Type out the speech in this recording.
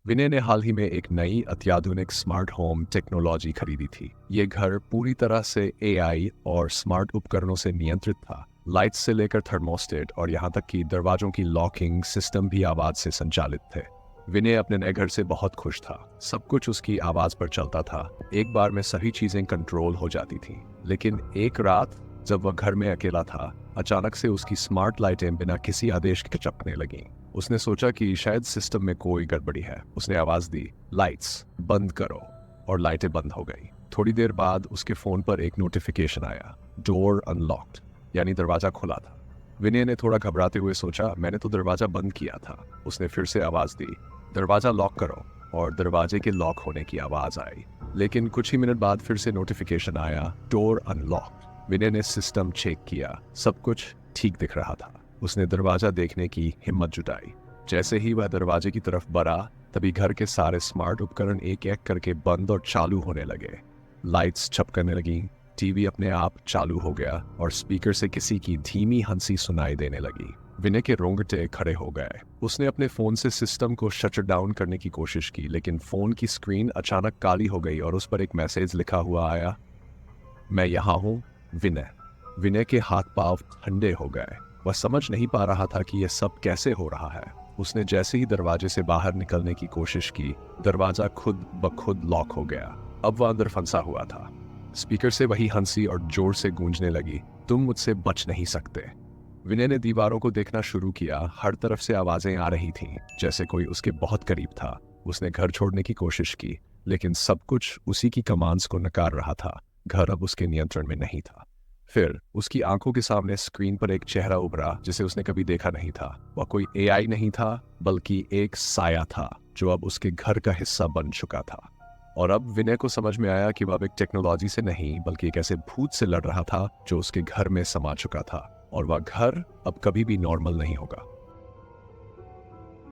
विनय ने हाल ही में एक नई अत्याधुनिक स्मार्ट होम टेक्नोलॉजी खरीदी थी। ये घर पूरी तरह से एआई और स्मार्ट उपकरणों से नियंत्रित था। लाइट्स से लेकर थर्मोस्टेट और यहाँ तक कि दरवाजों की लॉकिंग सिस्टम भी आवाज से संचालित थे। विनय अपने नए घर से बहुत खुश था। सब कुछ उसकी आवाज पर चलता था। एक बार में सभी चीजें कंट्रोल हो जाती थी। लेकिन एक रात जब वह घर में अकेला था, अचानक से उसकी स्मार्ट लाइटें बिना किसी आदेश के चमकने लगीं। उसने सोचा कि शायद सिस्टम में कोई गड़बड़ी है। उसने आवाज दी, लाइट्स बंद करो, और लाइटें बंद हो गई। थोड़ी देर बाद उसके फोन पर एक नोटिफिकेशन आया, डोर अनलॉक्ड, यानी दरवाजा खुला था। विनय ने थोड़ा घबराते हुए सोचा, मैंने तो दरवाजा बंद किया था। उसने फिर से आवाज दी, दरवाजा लॉक करो, और दरवाजे के लॉक होने की आवाज आई। लेकिन कुछ ही मिनट बाद फिर से नोटिफिकेशन आया, डोर अनलॉक्ड। विनय ने सिस्टम चेक किया, सब कुछ ठीक दिख रहा था। उसने दरवाजा देखने की हिम्मत जुटाई। जैसे ही वह दरवाजे की तरफ बढ़ा, तभी घर के सारे स्मार्ट उपकरण एक एक करके बंद और चालू होने लगे। लाइट्स छपकने लगी, टीवी अपने आप चालू हो गया और स्पीकर से किसी की धीमी हंसी सुनाई देने लगी। विनय के रोंगटे खड़े हो गए। उसने अपने फोन से सिस्टम को शट डाउन करने की कोशिश की, लेकिन फोन की स्क्रीन अचानक काली हो गई और उस पर एक मैसेज लिखा हुआ आया, मैं यहाँ हूँ विनय। विनय के हाथ पांव ठंडे हो गए। वह समझ नहीं पा रहा था कि यह सब कैसे हो रहा है। उसने जैसे ही दरवाजे से बाहर निकलने की कोशिश की, दरवाजा खुद ब खुद लॉक हो गया। अब वह अंदर फंसा हुआ था। स्पीकर से वही हंसी और जोर से गूंजने लगी, तुम मुझसे बच नहीं सकते। विनय ने दीवारों को देखना शुरू किया। हर तरफ से आवाजें आ रही थीं, जैसे कोई उसके बहुत करीब था। उसने घर छोड़ने की कोशिश की, लेकिन सब कुछ उसी की कमांड्स को नकार रहा था। घर अब उसके नियंत्रण में नहीं था। फिर उसकी आंखों के सामने स्क्रीन पर एक चेहरा उभरा जिसे उसने कभी देखा नहीं था। वह कोई एआई नहीं था, बल्कि एक साया था जो अब उसके घर का हिस्सा बन चुका था। और अब विनय को समझ में आया कि वह अब एक टेक्नोलॉजी से नहीं, बल्कि एक ऐसे भूत से लड़ रहा था जो उसके घर में समा चुका था। और वह घर अब कभी भी नॉर्मल नहीं होगा।